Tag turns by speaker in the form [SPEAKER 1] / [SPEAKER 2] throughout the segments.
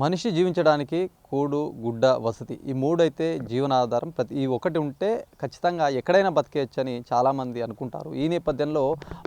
[SPEAKER 1] మనిషి జీవించడానికి కూడు, గుడ్డ, వసతి ఈ మూడైతే జీవనాధారం. ఈ ఒకటి ఉంటే ఖచ్చితంగా ఎక్కడైనా బతికేయచ్చని చాలామంది అనుకుంటారు. ఈ నేపథ్యంలో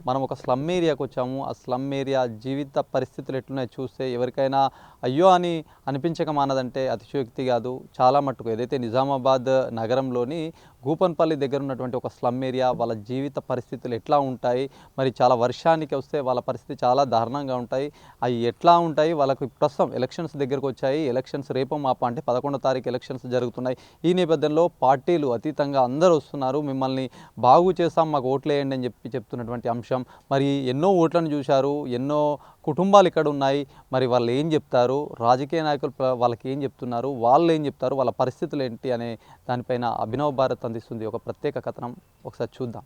[SPEAKER 1] మనం ఒక స్లమ్ ఏరియాకి వచ్చాము. ఆ స్లమ్ ఏరియా జీవిత పరిస్థితులు ఎట్లున్నాయో చూస్తే ఎవరికైనా అయ్యో అని అనిపించక మానదంటే అతిశయోక్తి కాదు. చాలా మట్టుకు ఏదైతే నిజామాబాద్ నగరంలోని గూపన్పల్లి దగ్గర ఉన్నటువంటి ఒక స్లమ్ ఏరియా, వాళ్ళ జీవిత పరిస్థితులు ఎట్లా ఉంటాయి, మరి చాలా వర్షానికి వస్తే వాళ్ళ పరిస్థితి చాలా దారుణంగా ఉంటాయి. అవి ఎట్లా ఉంటాయి, వాళ్ళకు ప్రస్తుతం ఎలక్షన్స్ దగ్గరకు వచ్చాయి. ఎలక్షన్స్ రేపో మాపో అంటే 11వ తారీఖు ఎలక్షన్స్ జరుగుతున్నాయి. ఈ నేపథ్యంలో పార్టీలు అతీతంగా అందరూ వస్తున్నారు. మిమ్మల్ని బాగు చేస్తాం, మాకు ఓట్లు వేయండి అని చెప్తున్నటువంటి అంశం. మరి ఎన్నో ఓట్లను చూశారు, ఎన్నో కుటుంబాలు ఇక్కడ ఉన్నాయి. మరి వాళ్ళు ఏం చెప్తారు, రాజకీయ నాయకులు వాళ్ళకి ఏం చెప్తున్నారు, వాళ్ళు ఏం చెప్తారు, వాళ్ళ పరిస్థితులు ఏంటి అనే దానిపైన అభినవ్ భారత్ అందిస్తుంది ఒక ప్రత్యేక కథనం. ఒకసారి చూద్దాం.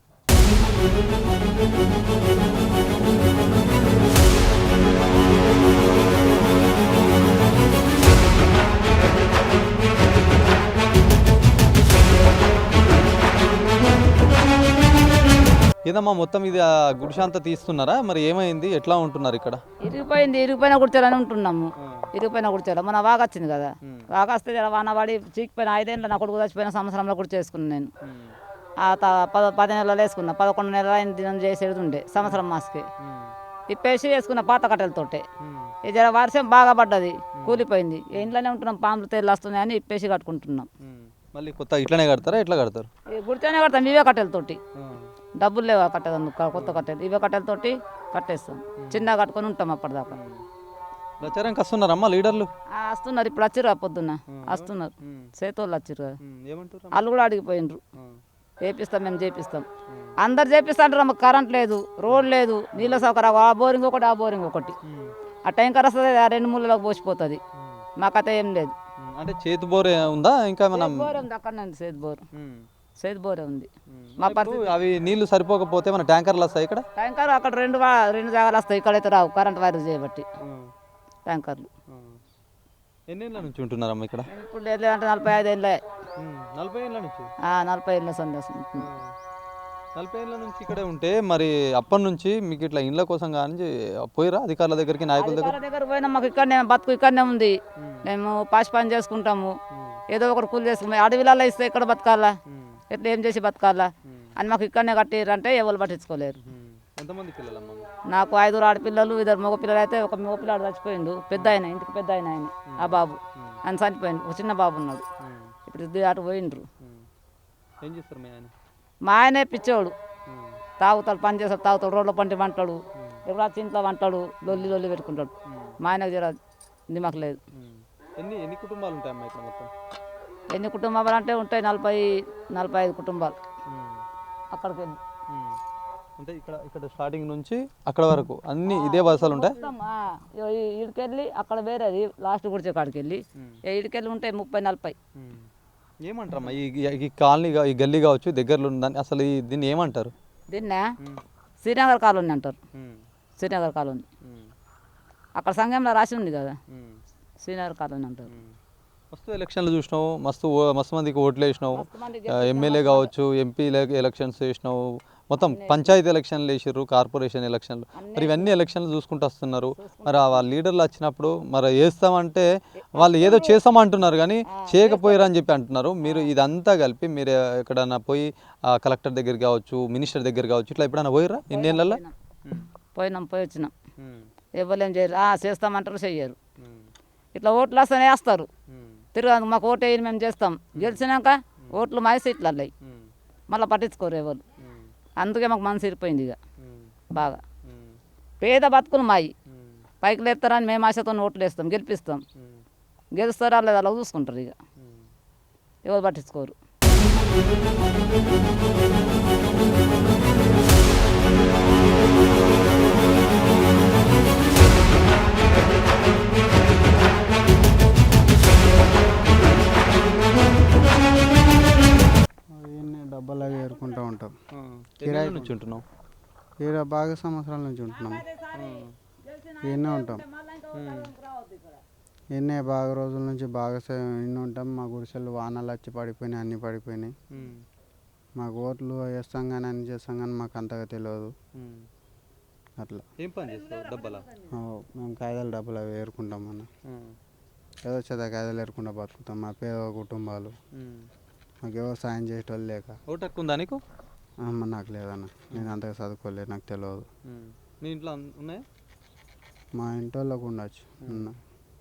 [SPEAKER 1] ఏదమ్మా మొత్తం ఇది గుడిశాంత తీస్తున్నారా, మరి ఏమైంది, ఎట్లా ఉంటున్నారు ఇక్కడ?
[SPEAKER 2] ఇరిగిపోయిన గుడిచాలని ఉంటున్నాము. ఇరిగిపోయిన గుడిచాల మన వాగ వచ్చింది కదా, వాగ వస్తే వాన పడి చీకిపోయిన 5 ఏళ్ళ నా కొడుకు చచ్చిపోయిన సంవత్సరంలో కూడా చేసుకున్నాను నేను. 10 నెలలు వేసుకున్నా, 11 నెలలు అయిన దినం చేసేది ఉండే సంవత్సరం మాస్కి ఇప్పేసి వేసుకున్న పాత కట్టెలతోటే. ఇది వర్షం బాగా పడ్డది, కూలిపోయింది. ఇంట్లోనే ఉంటున్నాం, పాములు తేళ్ళు వస్తున్నాయి అని ఇప్పేసి కట్టుకుంటున్నాం.
[SPEAKER 1] మళ్ళీ కొత్త ఇట్లనే కడతారా, ఎట్లా కడతారు?
[SPEAKER 2] గుడితోనే కడతాం, ఇవే కట్టెలతోటి. డబ్బులు లేవు కట్టేది, కొత్త కట్టెలు ఇవే కట్టెలతోటి కట్టేస్తాం. చిన్నగా కట్టుకొని ఉంటాం అప్పటిదాకా.
[SPEAKER 1] ప్రచారంకి వస్తున్నారమ్మా లీడర్లు?
[SPEAKER 2] వస్తున్నారు, ఇప్పుడు వచ్చిర్రు, పొద్దున్న వస్తున్నారు. చేతోళ్ళు వచ్చిర్రు కదా, వాళ్ళు కూడా అడిగిపోయినరు. చేపిస్తాం, మేము చేపిస్తాం, అందరు చేపిస్తాంటారు. మాకు కరెంట్ లేదు, రోడ్ లేదు, నీళ్ళ సౌకర్యం. ఆ బోరింగ్ ఒకటి, ఆ బోరింగ్ ఒకటి. ఆ ట్యాంకర్ వస్తుంది, ఆ 2 మూలలకు పోసిపోతుంది. మాకైతే ఏం లేదు.
[SPEAKER 1] అంటే చేతి బోరే ఉందా ఇంకా?
[SPEAKER 2] బోరే ఉంది అక్కడ, చేతి బోరే ఉంది. మా పరిస్థితి
[SPEAKER 1] అవి నీళ్లు సరిపోకపోతే మన ట్యాంకర్లు వస్తాయి ఇక్కడ?
[SPEAKER 2] ట్యాంకర్ అక్కడ రెండు జాగాలు వస్తాయి, ఇక్కడైతే రావు, కరెంట్ వైర్ చేయబట్టి ట్యాంకర్లు.
[SPEAKER 1] ఎన్నేళ్ళ నుంచి ఉంటున్నారమ్మా ఇక్కడ?
[SPEAKER 2] ఇప్పుడు లేదు అంటే 45 ఏళ్ళే.
[SPEAKER 1] 40 ఏళ్ళ నుంచి?
[SPEAKER 2] 40 ఏళ్ళ సందేశం.
[SPEAKER 1] 40 ఏళ్ళ నుంచి ఇక్కడే ఉంటే మరి అప్పటి నుంచి మీకు ఇట్లా ఇండ్ల కోసం కానీ పోయిరా అధికారుల దగ్గరికి, నాయకుల
[SPEAKER 2] దగ్గర పోయినా? మాకు ఇక్కడనే బతుకు ఇక్కడనే ఉంది. మేము పాసి పని చేసుకుంటాము, ఏదో ఒకటి కూలి చేసుకుంటాం. అడవిలలో ఇస్తే ఇక్కడ బతకాలా, ఎట్లా ఏం చేసి బతకాలా అని మాకు ఇక్కడనే కట్టిరంటే ఎవరు పట్టించుకోలేరు.
[SPEAKER 1] ఎంతమంది పిల్లలమ్మా?
[SPEAKER 2] నాకు 5 ఆడపిల్లలు, 2 మగ పిల్లలు. అయితే ఒక మగ పిల్లాడు చచ్చిపోయిండు, పెద్ద ఆయన, ఇంటికి పెద్ద ఆయన. ఆ బాబు ఆయన చనిపోయిండు. ఒక చిన్న బాబు ఉన్నాడు, ఇప్పుడు ఇద్దరు అటు పోయిండ్రు.
[SPEAKER 1] ఏం చేస్తారు మీ ఆయన?
[SPEAKER 2] మా ఆయనే పిచ్చోడు, తాగుతాడు, పని చేస్తాడు, తాగుతాడు, రోడ్ల పంటి వంటాడు, ఎప్పుడు వచ్చి ఇంట్లో వంటాడు, లొల్లి పెట్టుకుంటాడు. మా ఆయనకు జర దిమాకు లేదు.
[SPEAKER 1] ఎన్ని కుటుంబాలు ఉంటాయమ్మా ఇక్కడ మొత్తం?
[SPEAKER 2] ఎన్ని కుటుంబాలు అంటే ఉంటాయి 40-45 కుటుంబాలు అక్కడికి వెళ్ళి.
[SPEAKER 1] అంటే ఇక్కడ స్టార్టింగ్ నుంచి అక్కడ వరకు అన్ని ఇదే వలసలు ఉంటాయి?
[SPEAKER 2] ఇడికెళ్ళి అక్కడ వేరేది లాస్ట్ గుడిచే కాడికి వెళ్ళి ఇడికెళ్ళి ఉంటాయి 30-40.
[SPEAKER 1] ఏమంటారమ్మా ఈ కాలనీ, ఈ గల్లీ కావచ్చు దగ్గరలో ఉందని, అసలు దీన్ని ఏమంటారు?
[SPEAKER 2] దీన్నే శ్రీనగర్ కాలనీ అంటారు. శ్రీనగర్ కాలనీ అక్కడ సంఘంలో రాసి ఉంది కదా, శ్రీనగర్ కాలనీ అంటారు.
[SPEAKER 1] మస్తు ఎలక్షన్లు చూసినావు, మస్తు మందికి ఓట్లు వేసినావు, ఎమ్మెల్యే కావచ్చు, ఎంపీ ఎలక్షన్స్ వేసినావు, మొత్తం పంచాయతీ ఎలక్షన్లు వేసారు, కార్పొరేషన్ ఎలక్షన్లు. మరి ఇవన్నీ ఎలక్షన్లు చూసుకుంటూ వస్తున్నారు. మరి వాళ్ళ లీడర్లు వచ్చినప్పుడు మరి వేస్తామంటే వాళ్ళు ఏదో చేస్తామంటున్నారు కానీ చేయకపోయారు అని చెప్పి అంటున్నారు. మీరు ఇదంతా కలిపి మీరు ఎక్కడన్నా పోయి కలెక్టర్ దగ్గర కావచ్చు, మినిస్టర్ దగ్గర కావచ్చు, ఇట్లా ఎప్పుడైనా పోయిరా ఇన్నేళ్ళల్లో?
[SPEAKER 2] పోయి వచ్చినాం, ఎవరేం చేయరు. చేస్తామంటారు, చెయ్యరు. ఇట్లా ఓట్లు వస్తేనే వేస్తారు, తిరగదు. మాకు ఓటు వేయని మేము చేస్తాం, గెలిచినాక ఓట్లు మా సీట్లు అల్లాయి, మళ్ళీ పట్టించుకోరు ఎవరు. అందుకే మాకు మనసు ఇరిపోయింది ఇక బాగా. పేద బతుకులు మాయి, పైకి లేస్తారని మేము ఆశతో ఓట్లు వేస్తాం, గెలిపిస్తాం. గెలుస్తారా లేదా అలా చూసుకుంటారు, ఇక ఎవరు పట్టించుకోరు.
[SPEAKER 3] డబ్బాలాగా ఏరుకుంటూ ఉంటాం.
[SPEAKER 1] కిరాయి నుంచి ఉంటున్నాం?
[SPEAKER 3] బాగా సంవత్సరాల నుంచి ఉంటున్నాం, ఎన్నో ఉంటాం. ఎన్నే బాగా రోజుల నుంచి బాగా ఎన్నో ఉంటాం. మా గుడిసెలు వానలు వచ్చి పడిపోయినాయి, అన్నీ పడిపోయినాయి. మాకు ఓట్లు వేస్తాం కానీ అన్ని చేస్తాం కానీ మాకు అంతగా తెలియదు. అట్లా
[SPEAKER 1] ఏం పని చేస్తావు? డబ్బాలా?
[SPEAKER 3] మేము కాయదాల డబ్బులు అవి ఏరుకుంటాం. మన ఏదో చెదకాయలు లేకుండా బతుకుతాం. మా పేద కుటుంబాలు, మాకు ఎవరు సాయం చేసేటోళ్ళు లేక.
[SPEAKER 1] ఓటు హక్కు ఉందా నీకు?
[SPEAKER 3] అమ్మ నాకు లేదన్న, నేను అంతగా చదువుకోలేదు, నాకు తెలియదు.
[SPEAKER 1] మీ ఇంట్లో ఉన్నాయా?
[SPEAKER 3] మా ఇంటి వాళ్ళకు ఉండొచ్చు.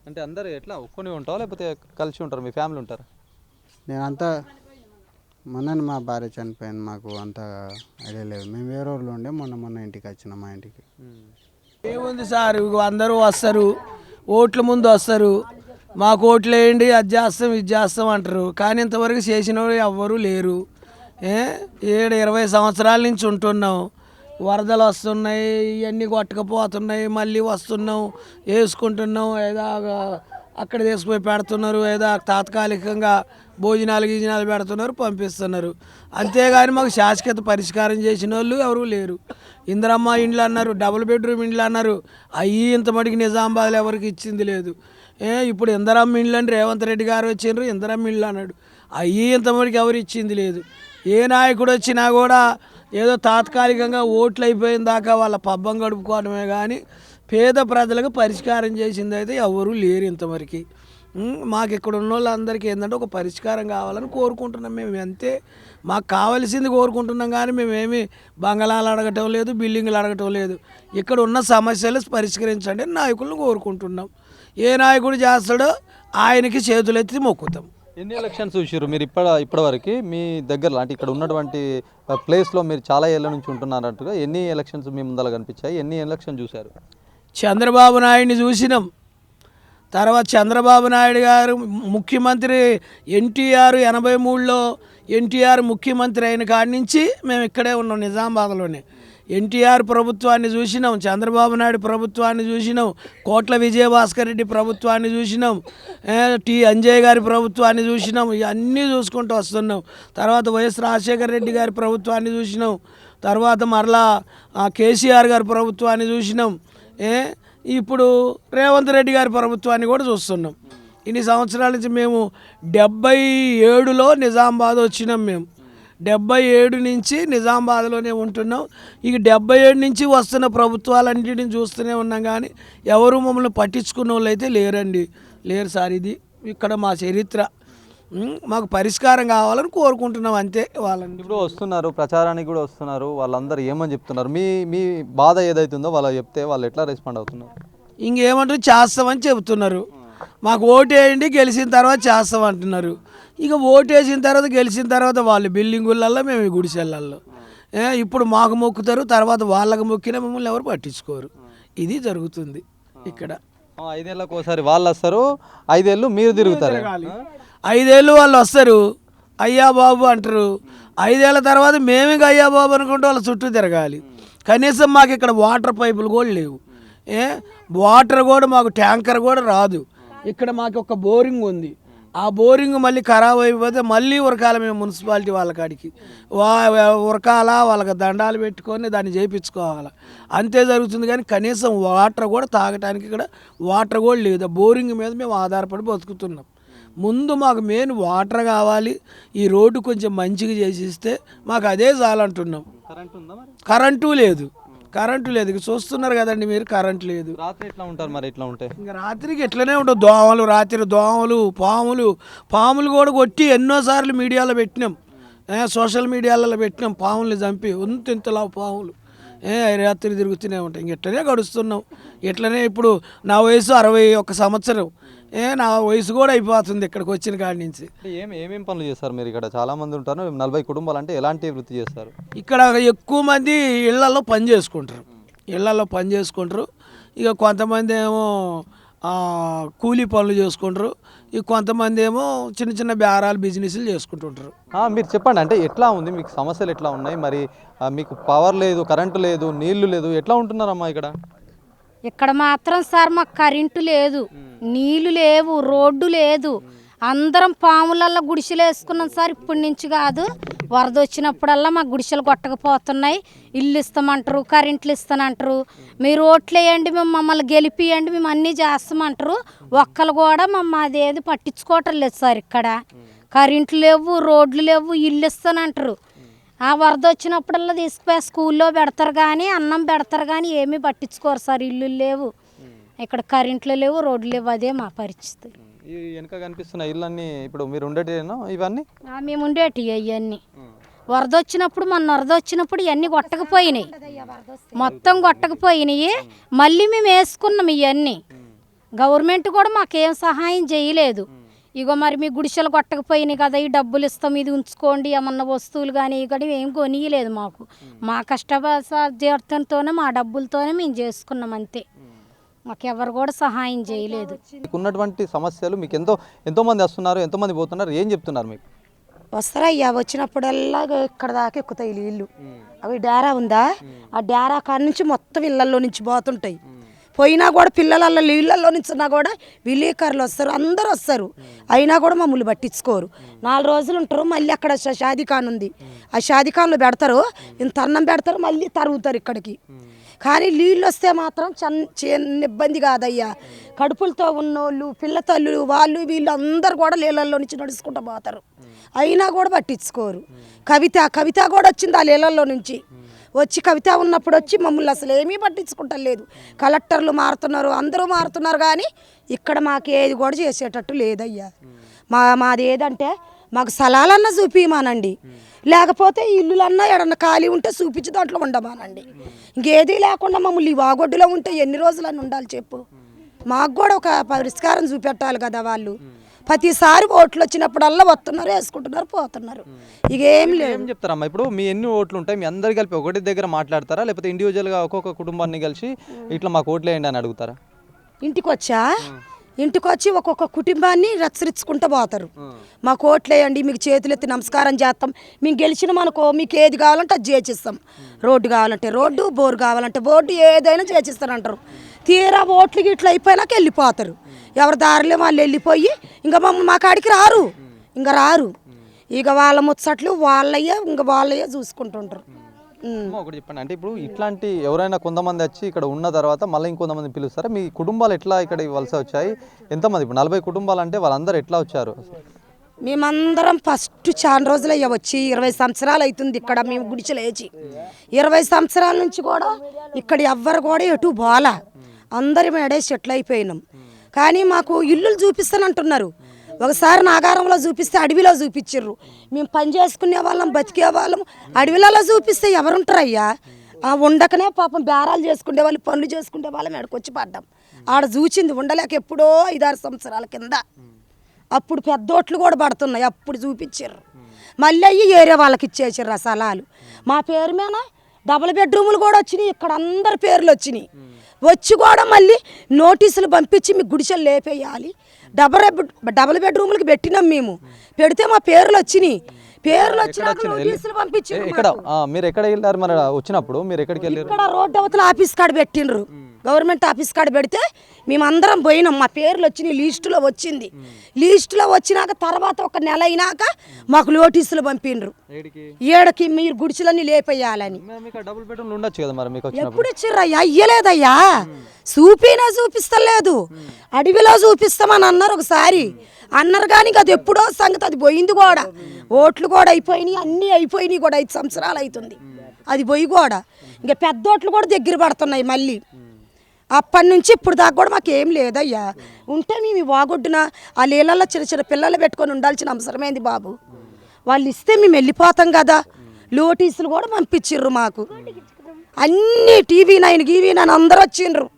[SPEAKER 1] అంటే అందరు ఎట్లా ఒక్కొని ఉంటావా లేకపోతే కలిసి ఉంటారు? మీ ఫ్యామిలీ ఉంటారా?
[SPEAKER 3] నేనంతా మొన్న మా భార్య చనిపోయింది, మాకు అంత ఐడియా లేదు. మేము వేరే ఊళ్ళో ఉండే మొన్న ఇంటికి వచ్చినాం, మా ఇంటికి.
[SPEAKER 4] ఏముంది సార్, అందరూ వస్తారు, ఓట్ల ముందు వస్తారు, మాకు ఓట్లు వేయండి, అది చేస్తాం ఇది చేస్తాం అంటారు. కానీ ఇంతవరకు చేసిన వాళ్ళు ఎవ్వరూ లేరు. 20 సంవత్సరాల నుంచి ఉంటున్నాం. వరదలు వస్తున్నాయి, ఇవన్నీ కొట్టకపోతున్నాయి, మళ్ళీ వస్తున్నాం, వేసుకుంటున్నాం, ఏదో అక్కడ తీసుకుపోయి పెడుతున్నారు, ఏదో తాత్కాలికంగా భోజనాలు గీజనాలు పెడుతున్నారు, పంపిస్తున్నారు. అంతేగాని మాకు శాశ్వత పరిష్కారం చేసిన వాళ్ళు ఎవరూ లేరు. ఇందిరమ్మ ఇండ్లు అన్నారు, డబుల్ బెడ్రూమ్ ఇండ్లు అన్నారు, అవి ఇంత మటుకు నిజామాబాద్లో ఎవరికి ఇచ్చింది లేదు. ఇప్పుడు ఇందిరమ్మ ఇండ్లు అని రేవంత్ రెడ్డి గారు వచ్చిండ్రు, ఇందిరమ్మ ఇండ్లు అన్నాడు, అవి ఇంత మటుకు ఎవరు ఇచ్చింది లేదు. ఏ నాయకుడు వచ్చినా కూడా ఏదో తాత్కాలికంగా ఓట్లు అయిపోయిన దాకా వాళ్ళ పబ్బం గడుపుకోవడమే కానీ పేద ప్రజలకు పరిష్కారం చేసింది అయితే ఎవరూ లేరు ఇంతవరకు. మాకు ఇక్కడ ఉన్న వాళ్ళందరికీ ఏంటంటే ఒక పరిష్కారం కావాలని కోరుకుంటున్నాం. మేము అంతే, మాకు కావాల్సింది కోరుకుంటున్నాం కానీ మేమేమి బంగళాలు అడగటం లేదు, బిల్డింగ్లు అడగటం లేదు. ఇక్కడ ఉన్న సమస్యలు పరిష్కరించండి నాయకులను కోరుకుంటున్నాం. ఏ నాయకుడు చేస్తాడో ఆయనకి చేతులెత్తి మొక్కుతాం.
[SPEAKER 1] ఎన్ని ఎలక్షన్స్ చూసారు మీరు ఇప్పటివరకు మీ దగ్గరలో? అంటే ఇక్కడ ఉన్నటువంటి ప్లేస్లో మీరు చాలా ఏళ్ళ నుంచి ఉంటున్నారంటగా, ఎన్ని ఎలక్షన్స్ మీ ముందర కనిపించాయి? ఎన్ని ఎలక్షన్ చూశారు?
[SPEAKER 4] చంద్రబాబు నాయుడిని చూసినాం. తర్వాత చంద్రబాబు నాయుడు గారు ముఖ్యమంత్రి, ఎన్టీఆర్ 83లో ఎన్టీఆర్ ముఖ్యమంత్రి అయిన కాడి నుంచి మేము ఇక్కడే ఉన్నాం, నిజామాబాద్లోనే. ఎన్టీఆర్ ప్రభుత్వాన్ని చూసినాం, చంద్రబాబు నాయుడు ప్రభుత్వాన్ని చూసినాం, కోట్ల విజయభాస్కర్ రెడ్డి ప్రభుత్వాన్ని చూసినాం, టి అంజయ్ గారి ప్రభుత్వాన్ని చూసినాం, ఇవన్నీ చూసుకుంటూ వస్తున్నాం. తర్వాత వైఎస్ రాజశేఖర రెడ్డి గారి ప్రభుత్వాన్ని చూసినాం, తర్వాత మరలా కేసీఆర్ గారి ప్రభుత్వాన్ని చూసినాం, ఇప్పుడు రేవంత్ రెడ్డి గారి ప్రభుత్వాన్ని కూడా చూస్తున్నాం. ఇన్ని సంవత్సరాల నుంచి మేము 77లో నిజామాబాద్ వచ్చినాం. మేము 77 నుంచి నిజామాబాద్లోనే ఉంటున్నాం. ఇక 77 నుంచి వస్తున్న ప్రభుత్వాలన్నింటినీ చూస్తూనే ఉన్నాం కానీ ఎవరు మమ్మల్ని పట్టించుకున్న వాళ్ళు అయితే లేరు సార్. ఇది ఇక్కడ మా చరిత్ర. మాకు పరిష్కారం కావాలని కోరుకుంటున్నాం అంతే. వాళ్ళని
[SPEAKER 1] ఇప్పుడు వస్తున్నారు, ప్రచారానికి కూడా వస్తున్నారు, వాళ్ళందరూ ఏమని చెప్తున్నారు? మీ బాధ ఏదైతుందో వాళ్ళు చెప్తే వాళ్ళు ఎట్లా రెస్పాండ్ అవుతున్నారు?
[SPEAKER 4] ఇంకేమంటారు, చేస్తామని చెబుతున్నారు. మాకు ఓటు వేయండి, గెలిచిన తర్వాత చేస్తాం అంటున్నారు. ఇక ఓటు వేసిన తర్వాత గెలిచిన తర్వాత వాళ్ళు బిల్డింగులలో, మేము ఈ గుడిసెళ్ళల్లో. ఇప్పుడు మాకు మొక్కుతారు, తర్వాత వాళ్ళకు మొక్కిన మమ్మల్ని ఎవరు పట్టించుకోరు. ఇది జరుగుతుంది ఇక్కడ.
[SPEAKER 1] 5 ఏళ్ళకి ఒకసారి వాళ్ళు వస్తారు, 5 ఏళ్ళు మీరు తిరుగుతారు.
[SPEAKER 4] 5 ఏళ్ళు వాళ్ళు వస్తారు, అయ్యా బాబు అంటారు. 5 ఏళ్ళ తర్వాత మేమే అయ్యా బాబు అనుకుంటే వాళ్ళ చుట్టూ తిరగాలి. కనీసం మాకు ఇక్కడ వాటర్ పైపులు కూడా లేవు. వాటర్ కూడా మాకు ట్యాంకర్ కూడా రాదు. ఇక్కడ మాకు ఒక బోరింగ్ ఉంది. ఆ బోరింగ్ మళ్ళీ ఖరాబ్ అయిపోతే మళ్ళీ ఉరకాల మేము మున్సిపాలిటీ వాళ్ళ కాడికి ఉరకాల, వాళ్ళకి దండాలు పెట్టుకొని దాన్ని చేయించుకోవాలి. అంతే జరుగుతుంది కానీ కనీసం వాటర్ కూడా తాగటానికి ఇక్కడ వాటర్ కూడా లేదు. బోరింగ్ మీద మేము ఆధారపడి బతుకుతున్నాం. ముందు మాకు మెయిన్ వాటర్ కావాలి. ఈ రోడ్డు కొంచెం మంచిగా చేసిస్తే మాకు అదే చాలంటున్నాం. కరెంటు లేదు. ఇక చూస్తున్నారు కదండి మీరు, కరెంటు లేదు.
[SPEAKER 1] రాత్రి ఎట్లా ఉంటారు మరి? ఎట్లా ఉంటాయి?
[SPEAKER 4] ఇంకా రాత్రికి ఎట్లనే ఉంటుంది. దోమలు, రాత్రి దోమలు, పాములు కూడా కొట్టి ఎన్నోసార్లు మీడియాలో పెట్టినాం, సోషల్ మీడియాలలో పెట్టినాం. పాముల్ని చంపి ఇంతలా పాములు రాత్రి తిరుగుతూనే ఉంటాయి. ఇంక ఎట్లనే గడుస్తున్నాం. ఎట్లనే ఇప్పుడు నా వయసు 61 సంవత్సరం. నా వయసు కూడా అయిపోతుంది ఇక్కడికి వచ్చిన కాడి నుంచి.
[SPEAKER 1] ఏమేం పనులు చేస్తారు మీరు ఇక్కడ? చాలా మంది ఉంటారు, 40 కుటుంబాలు. అంటే ఎలాంటి వృత్తి చేస్తారు?
[SPEAKER 4] ఇక్కడ ఎక్కువ మంది ఇళ్లలో పని చేసుకుంటారు. ఇక కొంతమంది ఏమో కూలీ పనులు చేసుకుంటారు. ఇక కొంతమంది ఏమో చిన్న చిన్న బేరాలు, బిజినెస్లు చేసుకుంటుంటారు.
[SPEAKER 1] మీరు చెప్పండి, అంటే ఎట్లా ఉంది మీకు? సమస్యలు ఎట్లా ఉన్నాయి మరి? మీకు పవర్ లేదు, కరెంటు లేదు, నీళ్లు లేదు, ఎట్లా ఉంటున్నారమ్మా ఇక్కడ?
[SPEAKER 5] ఇక్కడ మాత్రం సార్ మాకు కరెంటు లేదు, నీళ్లు లేవు, రోడ్డు లేదు. అందరం పాములల్లో గుడిసెలు వేసుకున్నాం సార్. ఇప్పటి నుంచి కాదు, వరద వచ్చినప్పుడల్లా మా గుడిసెలు కొట్టకపోతున్నాయి. ఇల్లు ఇస్తామంటారు, కరెంట్లు ఇస్తానంటారు. మీరు ఓట్లు వేయండి, మేము మమ్మల్ని గెలిపియండి, మేము అన్నీ చేస్తామంటారు. ఒక్కరు కూడా మమ్మల్ని అదేది పట్టించుకోవటం లేదు సార్. ఇక్కడ కరెంట్లు లేవు, రోడ్లు లేవు, ఇల్లు ఇస్తానంటారు. ఆ వరద వచ్చినప్పుడల్లా తీసుకుపోయి స్కూల్లో పెడతారు కానీ, అన్నం పెడతారు కానీ ఏమీ పట్టించుకోరు సార్. ఇల్లు లేవు, ఇక్కడ కరెంట్లు లేవు, రోడ్లు లేవు. అదే మా పరిస్థితి.
[SPEAKER 1] ఈ వెనక కనిపిస్తున్న ఇళ్ళన్నీ ఇప్పుడు మీరు ఉండేటేనా ఇవన్నీ?
[SPEAKER 5] మేము ఉండేటి అవన్నీ వరద వచ్చినప్పుడు వరద వచ్చినప్పుడు ఇవన్నీ కొట్టకపోయినాయి, మొత్తం కొట్టకపోయినాయి. మళ్ళీ మేము వేసుకున్నాం ఇవన్నీ. గవర్నమెంట్ కూడా మాకేం సహాయం చేయలేదు. ఇగో మరి మీ గుడిసెలు కొట్టకపోయినాయి కదా, ఈ డబ్బులు ఇస్తాం, ఇది ఉంచుకోండి, ఏమన్నా వస్తువులు కానీ ఇక్కడ ఏం కొనియలేదు మాకు. మా కష్టసాధ్యతతోనే మా డబ్బులతోనే మేము చేసుకున్నాం అంతే. మాకెవరు కూడా సహాయం చేయలేదు.
[SPEAKER 1] ఉన్నటువంటి సమస్యలు మీకు ఎంతోమంది వస్తున్నారు, ఎంతోమంది పోతున్నారు, ఏం చెప్తున్నారు మీకు?
[SPEAKER 6] వస్తారయ్యా, వచ్చినప్పుడల్లా ఇక్కడ దాకా ఎక్కుతాయి ఇల్లు. అవి డేరా ఉందా, ఆ డేరా కాడ నుంచి మొత్తం ఇళ్ళల్లో నుంచి పోతుంటాయి. పోయినా కూడా పిల్లలలో నీళ్ళల్లో నుంచి ఉన్నా కూడా విలేకరులు వస్తారు, అందరూ వస్తారు. అయినా కూడా మమ్మల్ని పట్టించుకోరు. 4 రోజులు ఉంటారు, మళ్ళీ అక్కడ షాదీఖాన్ ఉంది, ఆ షాదీఖాన్లో పెడతారు, ఇంత అన్నం పెడతారు, మళ్ళీ తరుగుతారు ఇక్కడికి. కానీ నీళ్ళు వస్తే మాత్రం చిన్న ఇబ్బంది కాదయ్యా. కడుపులతో ఉన్నోళ్ళు, పిల్లతల్లు, వాళ్ళు వీళ్ళు అందరు కూడా నీళ్ళల్లో నుంచి నడుచుకుంటూ పోతారు. అయినా కూడా పట్టించుకోరు. కవిత కూడా వచ్చింది ఆ నీళ్ళల్లో నుంచి వచ్చి, కవిత ఉన్నప్పుడు వచ్చి మమ్మల్ని అసలు ఏమీ పట్టించుకుంటలేదు. కలెక్టర్లు మారుతున్నారు, అందరూ మారుతున్నారు, కానీ ఇక్కడ మాకు ఏది కూడా చేసేటట్టు లేదయ్యా. మాది ఏదంటే మాకు స్థలాలన్నా చూపిమానండి, లేకపోతే ఇల్లులన్నా ఎడన్నా ఖాళీ ఉంటే చూపించి దాంట్లో ఉండమానండి. ఇంకేదీ లేకుండా మమ్మల్ని ఈ వాగొడ్డులో ఉంటే ఎన్ని రోజులని ఉండాలి చెప్పు? మాకు కూడా ఒక పరిష్కారం చూపెట్టాలి కదా వాళ్ళు. ప్రతిసారి ఓట్లు వచ్చినప్పుడల్లా వస్తున్నారు, వేసుకుంటున్నారు, పోతున్నారు. ఇక ఏం లేదు.
[SPEAKER 1] ఏం చెప్తారమ్మా ఇప్పుడు మీ ఎన్ని ఓట్లు ఉంటాయి, మీ అందరు కలిపి ఒకటి దగ్గర మాట్లాడతారా, లేకపోతే ఇండివిజువల్గా ఒక్కొక్క కుటుంబాన్ని కలిసి ఇట్లా మాకు ఓట్లు వేయండి అని అడుగుతారా?
[SPEAKER 6] ఇంటికి వచ్చి ఒక్కొక్క కుటుంబాన్ని రచ్చరించుకుంటూ పోతారు. మాకు ఓట్లు వేయండి, మీకు చేతులు ఎత్తి నమస్కారం చేస్తాం, మేము గెలిచిన మనకో మీకు ఏది కావాలంటే అది చేసిస్తాం. రోడ్డు కావాలంటే రోడ్డు, బోరు కావాలంటే బోర్డు, ఏదైనా చేసిస్తారంటారు. తీరా ఓట్లు గిట్లు అయిపోయినాక వెళ్ళిపోతారు. ఎవరి దారిలో వాళ్ళు వెళ్ళిపోయి ఇంకా మా కాడికి రారు. ఇక వాళ్ళ ముచ్చట్లు వాళ్ళయ్యే చూసుకుంటుంటారు.
[SPEAKER 1] ఒకటి చెప్పండి, అంటే ఇప్పుడు ఇట్లాంటి ఎవరైనా కొంతమంది వచ్చి ఇక్కడ ఉన్న తర్వాత మళ్ళీ ఇంకొంతమంది పిలుస్తారా? మీ కుటుంబాలు ఎట్లా ఇక్కడ వలస వచ్చాయి? ఎంతమంది? ఇప్పుడు 40 కుటుంబాలు అంటే వాళ్ళందరూ ఎట్లా వచ్చారు?
[SPEAKER 6] మేమందరం ఫస్ట్ చాలా రోజులు అయ్యా వచ్చి, 20 సంవత్సరాలు అవుతుంది ఇక్కడ మేము గుడిచెలు వేచి. 20 సంవత్సరాల నుంచి కూడా ఇక్కడ ఎవ్వరు కూడా ఎటు పోలా, అందరి మేడే సెటిల్ అయిపోయినాం. కానీ మాకు ఇల్లులు చూపిస్తానంటున్నారు. ఒకసారి నాగారంలో చూపిస్తే అడవిలో చూపించారు. మేము పని చేసుకునే వాళ్ళం, బతికే వాళ్ళం, అడవిలలో చూపిస్తే ఎవరుంటారయ్యా? ఉండకనే పాపం బేరాలు చేసుకునే వాళ్ళు, పనులు చేసుకునే వాళ్ళం ఎడకొచ్చి పడ్డాం. ఆడ చూచింది ఉండలేక ఎప్పుడో 5-6 సంవత్సరాల కింద. అప్పుడు పెద్దోట్లు కూడా పడుతున్నాయి, అప్పుడు చూపించారు. మళ్ళీ అయ్యి ఏరే వాళ్ళకి ఇచ్చేసారు ఆ స్థలాలు. మా పేరు మీద డబుల్ బెడ్రూములు కూడా వచ్చినాయి, ఇక్కడ అందరి పేర్లు వచ్చినాయి. వచ్చి కూడా మళ్ళీ నోటీసులు పంపించి మీకు గుడిసెలు లేపేయాలి, డబుల్ బెడ్రూములకి పెట్టినాం. మేము పెడితే మా పేర్లు వచ్చినాయి. పేర్లు వచ్చినాక నోటీసులు పంపించి
[SPEAKER 1] మీరు ఎక్కడ వెళ్ళారు మరి వచ్చినప్పుడు? మీరు ఎక్కడికి వెళ్ళారు?
[SPEAKER 6] ఇక్కడ రోడ్డు అవతల ఆఫీస్ కాడ పెట్టిండ్రు, గవర్నమెంట్ ఆఫీస్ కాడ పెడితే మేమందరం పోయినాం. మా పేర్లు వచ్చినాయి, లిస్టులో వచ్చింది. లిస్టులో వచ్చినాక తర్వాత ఒక నెల అయినాక మాకు నోటీసులు పంపిండ్రు, ఏడకి మీరు గుడిసెలన్నీ లేపేయాలని.
[SPEAKER 1] డబుల్ బెడ్రూమ్ ఉండొచ్చు కదా మరి మీకు?
[SPEAKER 6] ఎప్పుడు ఇచ్చిర్రయ్యా? ఇయ్యలేదయ్యా, చూపిస్తలేదు. అడవిలో చూపిస్తామని అన్నారు ఒకసారి, అన్నారు కానీ అది ఎప్పుడో సంగతి, అది పోయింది కూడా. ఓట్లు కూడా అయిపోయినాయి, అన్నీ అయిపోయినాయి కూడా. 5 సంవత్సరాలు అవుతుంది అది పోయి కూడా. ఇంకా పెద్ద ఓట్లు కూడా దగ్గర పడుతున్నాయి మళ్ళీ. అప్పటి నుంచి ఇప్పుడు దాకా కూడా మాకేం లేదయ్యా. ఉంటే మేము వాగొడ్డున ఆ నీళ్ళల్లో చిన్న పిల్లలు పెట్టుకొని ఉండాల్సిన అవసరమైంది బాబు. వాళ్ళు ఇస్తే మేము వెళ్ళిపోతాం కదా. నోటీసులు కూడా పంపించిర్రు మాకు. అన్నీ TV9 గీవీ9 అందరూ వచ్చిండ్రు,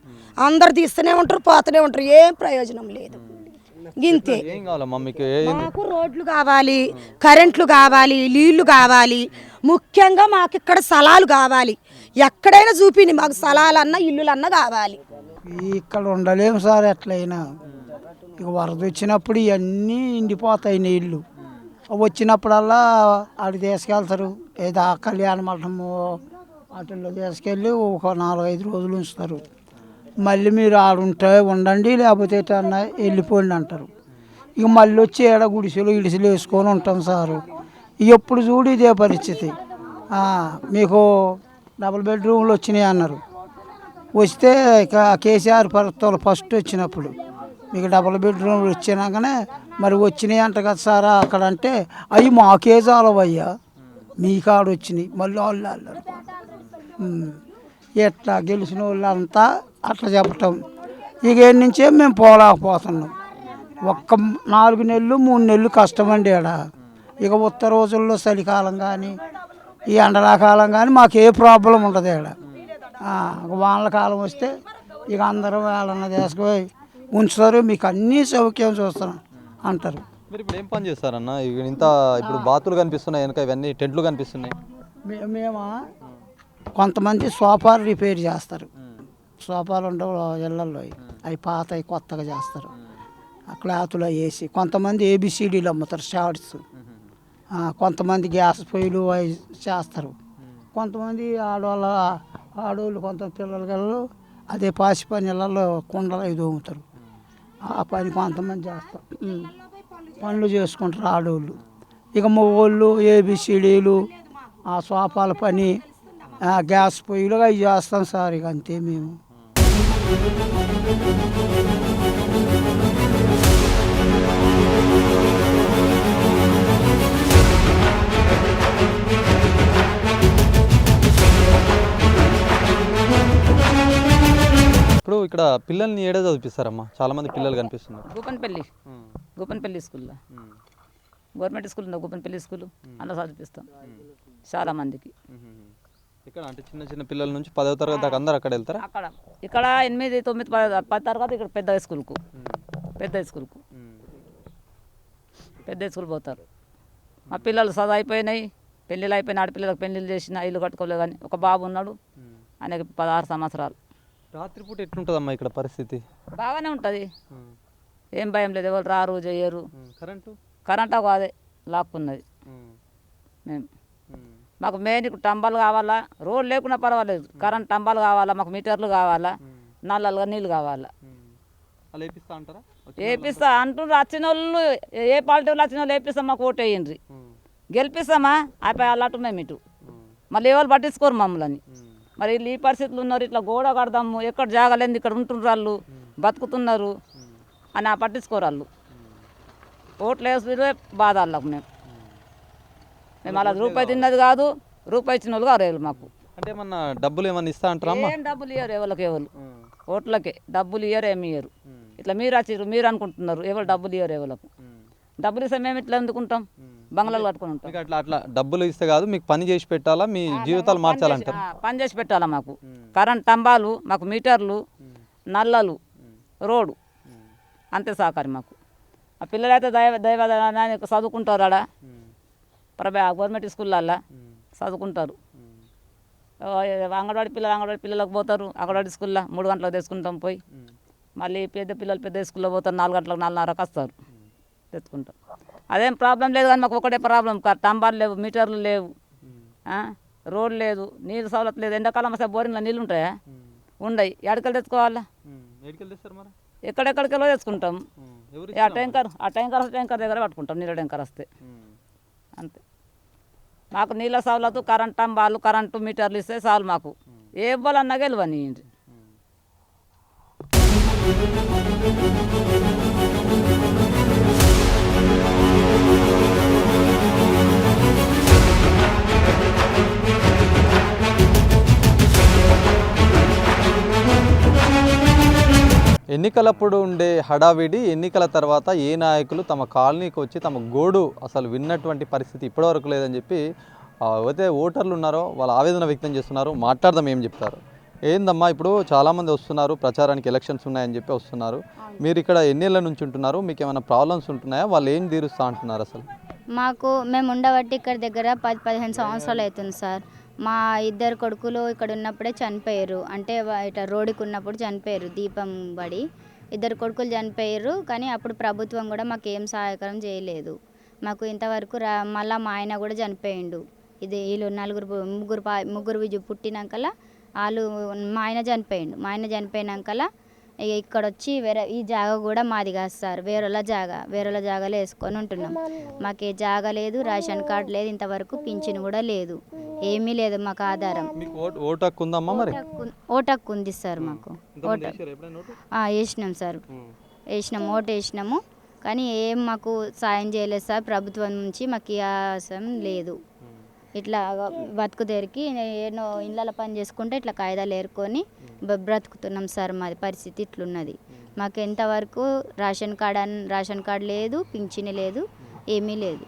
[SPEAKER 6] అందరు తీస్తూనే ఉంటారు, పోతూనే ఉంటారు, ఏం ప్రయోజనం లేదు. గింతే. మాకు రోడ్లు కావాలి, కరెంట్లు కావాలి, నీళ్లు కావాలి, ముఖ్యంగా మాకు ఇక్కడ స్థలాలు కావాలి. ఎక్కడైనా చూపిని మాకు స్థలాలన్నా ఇల్లులన్నా కావాలి.
[SPEAKER 7] ఇక్కడ ఉండలేము సార్. ఎట్లయినా ఇక వరద వచ్చినప్పుడు ఇవన్నీ నిండిపోతాయి నీళ్ళు. వచ్చినప్పుడల్లా ఆడు తీసుకెళ్తారు, ఏదో కళ్యాణ మండపము వాటిల్లో తీసుకెళ్ళి ఒక 4-5 రోజులు ఉంచుతారు. మళ్ళీ మీరు ఆడుంటే ఉండండి, లేకపోతే ఎటన్నా వెళ్ళిపోండి అంటారు. ఇక మళ్ళీ వచ్చి ఏడ గుడిసెలు వేసుకొని ఉంటాం సారు. ఎప్పుడు చూడు ఇదే పరిస్థితి. మీకు డబుల్ బెడ్రూమ్లు వచ్చినాయి అన్నారు. వస్తే ఇక కేసీఆర్ ప్రభుత్వాలు ఫస్ట్ వచ్చినప్పుడు మీకు డబుల్ బెడ్రూమ్లు వచ్చినాకనే మరి వచ్చినాయి అంట కదా సార్ అక్కడ. అంటే అవి మాకే చాలవయ్యా, మీ కాడ వచ్చినాయి. మళ్ళీ వాళ్ళు అన్నారు. ఎట్లా గెలిచిన వాళ్ళంతా అట్లా చెప్పటం. ఇక నుంచే మేము పోలేకపోతున్నాం. ఒక్క 4 నెలలు 3 నెలలు కష్టమండి ఆడ. ఇక ఉత్తర రోజుల్లో చలికాలం కానీ ఈ ఎండలాకాలం కానీ మాకు ఏ ప్రాబ్లం ఉండదు ఆడ. వానల కాలం వస్తే ఇక అందరూ వాళ్ళన్న తీసుకుపోయి ఉంచుతారు, మీకు అన్నీ సౌఖ్యం చూస్తాం అంటారు.
[SPEAKER 1] మీరు ఇప్పుడు ఏం పని చేస్తారన్న? ఇంత ఇప్పుడు బాతులు కనిపిస్తున్నాయి వెనక, ఇవన్నీ టెంట్లు కనిపిస్తున్నాయి.
[SPEAKER 7] మేము కొంతమంది సోఫాలు రిపేర్ చేస్తారు. సోఫాలు ఉండవు ఇళ్ళల్లో, అవి పాతవి కొత్తగా చేస్తారు. క్లాతులు వేసి కొంతమంది ఏబిసిడీలు అమ్ముతారు, షార్ట్స్. కొంతమంది గ్యాస్ పొయ్యిలు అవి చేస్తారు. కొంతమంది ఆడవాళ్ళు కొంత పిల్లలు అదే పాసి పని ఇళ్ళల్లో కుండలు అవి దోముతారు. ఆ పని కొంతమంది చేస్తారు, పనులు చేసుకుంటారు ఆడవాళ్ళు. ఇక మగవాళ్ళు ఏబిసిడీలు, ఆ సోఫాల పని, గ్యాస్ పొయ్యిలు అవి చేస్తాం సార్. ఇక అంతే మేము.
[SPEAKER 1] ఇప్పుడు ఇక్కడ పిల్లల్ని ఏడే చదివిస్తారమ్మా? చాలా మంది పిల్లలు కనిపిస్తున్నారు.
[SPEAKER 2] గోపన్పల్లి స్కూల్లో, గవర్నమెంట్ స్కూల్ ఉందా గోపన్పల్లి స్కూల్, అలా చదివిస్తాం చాలా మందికి.
[SPEAKER 1] ఇక్కడ అంటే చిన్న చిన్న పిల్లల నుంచి 10వ తరగతి దాకా అందరు అక్కడ వెళ్తారా?
[SPEAKER 2] అక్కడ ఇక్కడ 8, 9, 10 తరగతి ఇక్కడ పెద్ద స్కూల్కు పెద్ద స్కూల్ పోతారు. మా పిల్లలు చదువు అయిపోయినాయి, పెళ్ళిళ్ళు అయిపోయినాయి. ఆడపిల్లలకు పెళ్ళిళ్ళు చేసిన, ఇల్లు కట్టుకోలేదు. కానీ ఒక బాబు ఉన్నాడు, ఆయనకి 16 సంవత్సరాలు.
[SPEAKER 1] రాత్రిపూట ఎట్లుంటుందమ్మా ఇక్కడ పరిస్థితి?
[SPEAKER 2] బాగానే ఉంటుంది, ఏం భయం లేదు, ఎవరు రారు చేయరు. కరెంట్ అదే లాక్కున్నది. మేము మాకు మెయిన్ ఇప్పుడు టంబాలు కావాలా, రోడ్ లేకున్నా పర్వాలేదు, కరెంట్ టంబాలు కావాలా, మాకు మీటర్లు కావాలా, నల్లలుగా నీళ్ళు కావాలా. వేపిస్తా అంటుండ్రు వచ్చిన వాళ్ళు, ఏ పార్టీ వాళ్ళు వచ్చిన వాళ్ళు వేపిస్తాం, మాకు ఓటు వేయండి, గెలిపిస్తామా అయిపోయి అలాంటి మేము ఇటు. మళ్ళీ ఎవరు పట్టించుకోరు మమ్మల్ని. మరి వీళ్ళు ఈ పరిస్థితులు ఉన్నారు, ఇట్లా గోడ కడదాము, ఎక్కడ జాగలేదు, ఇక్కడ ఉంటుండ్రు వాళ్ళు, బతుకుతున్నారు అని పట్టించుకోరు వాళ్ళు. ఓట్లు వేసుకునే బాధ వాళ్ళకు. మేము అలా రూపాయి తిన్నది కాదు, రూపాయి ఇచ్చిన వాళ్ళు కాదు మాకు.
[SPEAKER 1] అంటే ఏమన్నా డబ్బులు ఏమన్నా ఇస్తా అంటారా?
[SPEAKER 2] ఏం డబ్బులు ఇయ్యరు ఎవరికి, ఓట్లకే డబ్బులు ఇయ్యరు, ఏమి ఇయ్యరు. ఇట్లా మీరు వచ్చారు మీరు అనుకుంటున్నారు, ఎవరు డబ్బులు ఇయ్యరు ఎవరికి. డబ్బులు ఇస్తే మేము ఇట్లా ఎందుకుంటాం, బంగ్లాలు కట్టుకుని ఉంటాం.
[SPEAKER 1] అట్లా డబ్బులు ఇస్తే కాదు, మీకు పని చేసి పెట్టాలా, మీ జీవితాలు మార్చాలంటారు.
[SPEAKER 2] పని చేసి పెట్టాలా మాకు, కరెంట్ స్తంభాలు, మాకు మీటర్లు, నల్లలు, రోడ్డు, అంతే సహకారం మాకు. ఆ పిల్లలైతే దైవ చదువుకుంటారు ఆడ గవర్నమెంట్ స్కూళ్ళల్లో చదువుకుంటారు. అంగన్వాడీ పిల్లలకు పోతారు, అంగన్వాడీ స్కూల్లో 3 గంటలకు తెచ్చుకుంటాం పోయి. మళ్ళీ పెద్ద స్కూల్లో పోతారు, 4 గంటలకు 4:30కు వస్తారు తెచ్చుకుంటాం. అదేం ప్రాబ్లం లేదు. కానీ మాకు ఒకటే ప్రాబ్లం, స్తంభాలు లేవు, మీటర్లు లేవు, రోడ్ లేదు, నీళ్ళు సౌలత్ లేదు. ఎండాకాలం వస్తే బోరింగ్లో నీళ్ళు ఉంటాయా? ఉండయి. ఎక్కడికి తెచ్చుకోవాలా? ఎక్కడెక్కడికెళ్ళో తెచ్చుకుంటాం. ఆ ట్యాంకర్ దగ్గర పట్టుకుంటాం, నీళ్ళ ట్యాంకర్ వస్తే అంతే. మాకు నీళ్ళ సౌలతు, కరెంట్ స్తంభాలు, కరెంటు మీటర్లు ఇస్తే చాలు మాకు. ఏ ఇవ్వాలన్నా గెలవని.
[SPEAKER 1] ఎన్నికలప్పుడు ఉండే హడావిడి, ఎన్నికల తర్వాత ఏ నాయకులు తమ కాలనీకి వచ్చి తమ గోడు అసలు విన్నటువంటి పరిస్థితి ఇప్పటివరకు లేదని చెప్పి అయితే ఓటర్లు ఉన్నారో వాళ్ళు ఆవేదన వ్యక్తం చేస్తున్నారు. మాట్లాడదాం ఏం చెప్తారు. ఏందమ్మా, ఇప్పుడు చాలామంది వస్తున్నారు ప్రచారానికి, ఎలక్షన్స్ ఉన్నాయని చెప్పి వస్తున్నారు. మీరు ఇక్కడ ఎన్నేళ్ళ నుంచి ఉంటున్నారు? మీకు ఏమైనా ప్రాబ్లమ్స్ ఉంటున్నాయా? వాళ్ళు ఏం తీరుస్తా అంటున్నారు? అసలు
[SPEAKER 8] మేము ఉండబట్టి ఇక్కడ దగ్గర 10-15 సంవత్సరాలు అవుతుంది సార్. మా 2 కొడుకులు ఇక్కడ ఉన్నప్పుడే చనిపోయారు. అంటే ఇట్లా రోడ్డుకు ఉన్నప్పుడు చనిపోయారు, దీపం పడి 2 కొడుకులు చనిపోయారు. కానీ అప్పుడు ప్రభుత్వం కూడా మాకు ఏం సహాయకరం చేయలేదు. మాకు ఇంతవరకు మళ్ళీ మా ఆయన కూడా చనిపోయిండు. వీళ్ళు ముగ్గురు పుట్టినాకలా వాళ్ళు మా ఆయన చనిపోయిండు. మా ఆయన చనిపోయినాకలా ఇక్కడ వచ్చి ఈ జాగా కూడా మాది కాదు సార్, వేరేల జాగాలో వేసుకొని ఉంటున్నాం. మాకు ఏ జాగా లేదు, రేషన్ కార్డు లేదు, ఇంతవరకు పింఛన్ కూడా లేదు, ఏమీ లేదు మాకు ఆధారం.
[SPEAKER 1] ఓటు హక్కు ఉందమ్మా? మరి
[SPEAKER 8] ఓటు హక్కు ఉంది సార్ మాకు. వేసినాం సార్, ఓటు వేసినాము. కానీ ఏం మాకు సాయం చేయలేదు సార్ ప్రభుత్వం నుంచి. మాకు ఈ ఆశం లేదు. ఇట్లా బతుకు తెరికి ఎన్నో ఇళ్ళ పని చేసుకుంటే ఇట్లా కాయిదాలు ఏరుకొని బ్రతుకుతున్నాం సార్. మాది పరిస్థితి ఇట్లున్నది. మాకు ఎంతవరకు రేషన్ కార్డ్ లేదు, పింఛన్ లేదు, ఏమీ లేదు.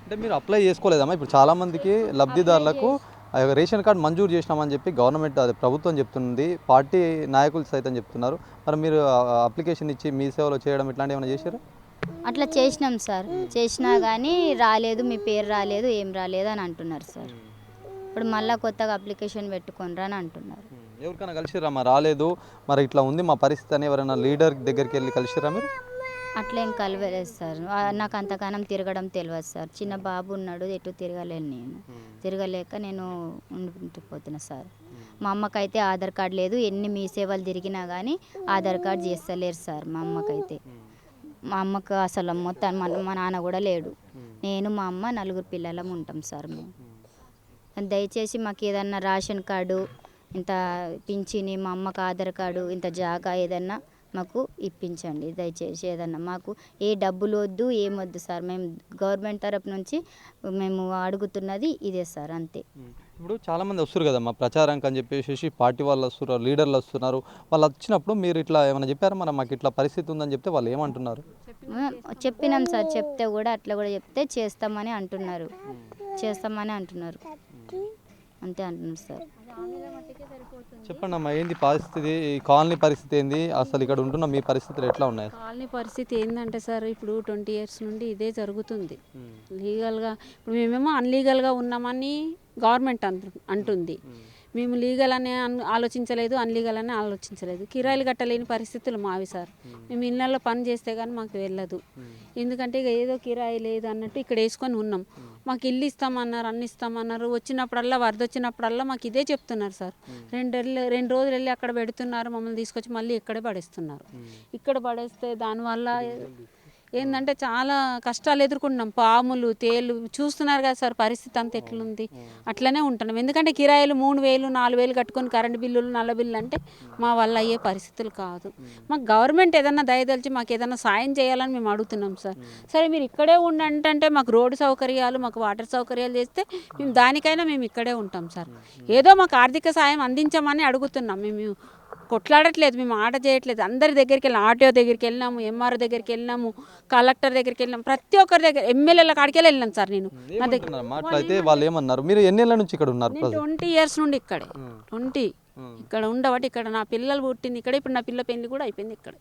[SPEAKER 1] అంటే మీరు అప్లై చేసుకోలేదమ్మా? ఇప్పుడు చాలామందికి లబ్ధిదారులకు రేషన్ కార్డు మంజూరు చేసినామని చెప్పి గవర్నమెంట్ అది ప్రభుత్వం చెప్తుంది, పార్టీ నాయకులు సైతం చెప్తున్నారు. మరి మీరు అప్లికేషన్ ఇచ్చి మీ సేవలో చేయడం ఇట్లాంటివి ఏమైనా చేశారా?
[SPEAKER 8] అట్లా చేసినాం సార్, చేసినా కానీ రాలేదు, మీ పేరు రాలేదు, ఏం రాలేదు అని అంటున్నారు సార్. ఇప్పుడు మళ్ళీ కొత్తగా అప్లికేషన్ పెట్టుకోనరా అని అంటున్నారు.
[SPEAKER 1] ఎవరికైనా కలిసిరా? మా రాలేదు, మరి ఇట్లా ఉంది మా పరిస్థితి అని ఎవరైనా లీడర్ దగ్గరికి వెళ్ళి కలిసిరా మీరు?
[SPEAKER 8] అట్లా ఏం కలవలేదు సార్. నాకు అంతగానం తిరగడం తెలియదు సార్. చిన్న బాబు ఉన్నాడు, ఎటు తిరగలేను, నేను తిరగలేక నేను ఉండిపోతున్నా సార్. మా అమ్మకైతే ఆధార్ కార్డు లేదు, ఎన్ని మీ సేవలు తిరిగినా కానీ ఆధార్ కార్డు చేస్తలేరు సార్. మా అమ్మకైతే, మా అమ్మకు అసలు మొత్తం మా నాన్న కూడా లేడు. నేను మా అమ్మ 4 పిల్లలం ఉంటాం సార్ మేము. దయచేసి మాకు ఏదన్నా రేషన్ కార్డు, ఇంత పింఛని, మా అమ్మకు ఆధార్ కార్డు, ఇంత జాగా ఏదన్నా మాకు ఇప్పించండి దయచేసి. ఏదన్నా మాకు ఏ డబ్బులు వద్దు, ఏమొద్దు సార్. మేము గవర్నమెంట్ తరపు నుంచి మేము అడుగుతున్నది ఇదే సార్, అంతే.
[SPEAKER 1] ఇప్పుడు చాలామంది వస్తారు కదమ్మా ప్రచారానికి అని చెప్పేసి, పార్టీ వాళ్ళు వస్తున్నారు, లీడర్లు వస్తున్నారు. వాళ్ళు వచ్చినప్పుడు మీరు ఇట్లా ఏమైనా చెప్పారా? మరి మాకు ఇట్లా పరిస్థితి ఉందని చెప్తే వాళ్ళు ఏమంటున్నారు?
[SPEAKER 8] చెప్పినాం సార్, చెప్తే కూడా అట్లా కూడా చెప్తే చేస్తామని అంటున్నారు, అంతే అంటున్నారు సార్.
[SPEAKER 1] చెప్పండి అమ్మా, ఏంది పరిస్థితి, ఈ కాలనీ పరిస్థితి ఏంది, అసలు ఇక్కడ ఉంటున్న మీ పరిస్థితులు ఎట్లా ఉన్నాయి?
[SPEAKER 9] కాలనీ పరిస్థితి ఏంటంటే సార్, ఇప్పుడు 20 years నుండి ఇదే జరుగుతుంది. లీగల్గా ఇప్పుడు మేమేమో అన్లీగల్గా ఉన్నామని గవర్నమెంట్ అంటుంది. మేము లీగల్ అని ఆలోచించలేదు, అన్లీగల్ అని ఆలోచించలేదు. కిరాయిలు కట్టలేని పరిస్థితులు మావి సార్. మేము ఇళ్ళల్లో పని చేస్తే కానీ మాకు వెళ్ళదు. ఎందుకంటే ఇక ఏదో కిరాయి లేదు అన్నట్టు ఇక్కడ వేసుకొని ఉన్నాం. మాకు ఇల్లు ఇస్తామన్నారు, అన్ని ఇస్తామన్నారు. వచ్చినప్పుడల్లా వరద వచ్చినప్పుడల్లా మాకు ఇదే చెప్తున్నారు సార్. 2 రోజులు వెళ్ళి అక్కడ పెడుతున్నారు, మమ్మల్ని తీసుకొచ్చి మళ్ళీ ఇక్కడే పడేస్తున్నారు. ఇక్కడ పడేస్తే దానివల్ల ఏంటంటే చాలా కష్టాలు ఎదుర్కొంటున్నాం. పాములు, తేలు చూస్తున్నారు కదా సార్, పరిస్థితి అంతా ఎట్లుంది. అట్లనే ఉంటున్నాం. ఎందుకంటే కిరాయిలు 3000 4000 కట్టుకొని కరెంటు బిల్లులు, నల్ల బిల్లులు అంటే మా వల్ల అయ్యే పరిస్థితులు కాదు. మాకు గవర్నమెంట్ ఏదన్నా దయదలిచి మాకు ఏదన్నా సాయం చేయాలని మేము అడుగుతున్నాం సార్. సరే మీరు ఇక్కడే ఉండంటే మాకు రోడ్డు సౌకర్యాలు, మాకు వాటర్ సౌకర్యాలు చేస్తే మేము దానికైనా మేము ఇక్కడే ఉంటాం సార్. ఏదో మాకు ఆర్థిక సాయం అందించమని అడుగుతున్నాం. మేము కొట్లాడట్లేదు, మేము ఆట చేయట్లేదు. అందరి దగ్గరికి వెళ్ళాము, ఆర్టీఓ దగ్గరికి వెళ్ళినాము, ఎంఆర్ఓ దగ్గరికి వెళ్ళినాము, కలెక్టర్ దగ్గరికి వెళ్ళినాము, ప్రతి ఒక్కరి దగ్గర, ఎమ్మెల్యేల కాడికి వెళ్ళినాను సార్. నేను నా దగ్గర
[SPEAKER 1] అట్లయితే వాళ్ళు ఏమన్నారు? మీరు ఎన్ని ఏళ్ళ నుంచి ఇక్కడ ఉన్నారు?
[SPEAKER 9] 20 years నుండి ఇక్కడే 20 ఇక్కడ ఉండబట్టి ఇక్కడ నా పిల్లలు పుట్టింది ఇక్కడ. ఇప్పుడు నా పిల్ల పెళ్లి కూడా అయిపోయింది ఇక్కడ.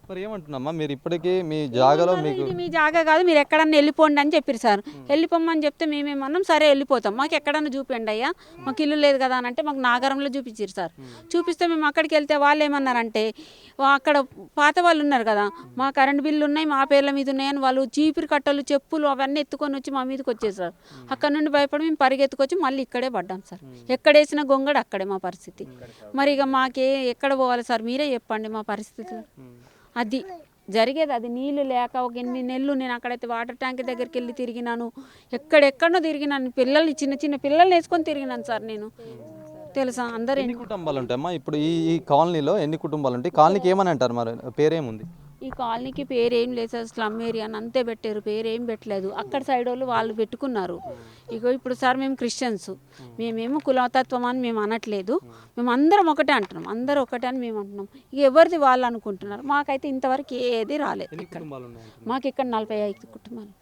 [SPEAKER 1] మరి ఏమంటున్నామ్మా, మీరు ఇప్పటికీ మీ జాగాలో మీకు
[SPEAKER 9] ఇది మీ జాగా కాదు, మీరు ఎక్కడన్నా వెళ్ళిపోండి అని చెప్పారు సార్. వెళ్ళిపోమని చెప్తే మేమేమన్నాం, సరే వెళ్ళిపోతాం, మాకు ఎక్కడన్నా చూపించండి అయ్యా, మాకు ఇల్లు లేదు కదా అని అంటే మాకు నాగరంలో చూపించారు సార్. చూపిస్తే మేము అక్కడికి వెళ్తే వాళ్ళు ఏమన్నారంటే, అక్కడ పాత వాళ్ళు ఉన్నారు కదా, మా కరెంట్ బిల్లు ఉన్నాయి, మా పేర్ల మీద ఉన్నాయని వాళ్ళు చీపురు కట్టలు, చెప్పులు అవన్నీ ఎత్తుకొని వచ్చి మా మీదకి వచ్చేసారు. అక్కడ నుండి భయపడి మేము పరిగెత్తుకొచ్చి మళ్ళీ ఇక్కడే పడ్డాం సార్. ఎక్కడేసిన గొంగడు అక్కడే మా పరిస్థితి. మరి ఇక ఎక్కడ పోవాలి సార్, మీరే చెప్పండి మా పరిస్థితులు. అది జరిగేది, అది నీళ్ళు లేక ఒక 8 నెలలు నేను అక్కడైతే వాటర్ ట్యాంక్ దగ్గరికి వెళ్ళి తిరిగినాను, ఎక్కడెక్కడో తిరిగినాను. చిన్న పిల్లల్ని వేసుకొని తిరిగినాను సార్ నేను, తెలుసా. అందరూ
[SPEAKER 1] ఎన్ని కుటుంబాలు ఉంటాయమ్మా ఇప్పుడు ఈ కాలనీలో? ఎన్ని కుటుంబాలు ఉంటాయి? కాలనీకి ఏమని అంటారు? మరి పేరేముంది?
[SPEAKER 9] ఈ కాలనీకి పేరేం లేదు సార్, స్లమ్ ఏరియా అని అంతే పెట్టారు, పేరేం పెట్టలేదు. అక్కడ సైడ్ వాళ్ళు పెట్టుకున్నారు. ఇగో ఇప్పుడు సార్ మేము క్రిస్టియన్స్, మేమేమో కులతత్వం అని మేము అనట్లేదు, మేము అందరం ఒకటే అంటున్నాం, అందరూ ఒకటే అని మేము అంటున్నాం. ఇక ఎవరిది వాళ్ళు అనుకుంటున్నారు. మాకైతే ఇంతవరకు ఏది రాలేదు. ఇక్కడ మాకు ఇక్కడ 45 కుటుంబాలు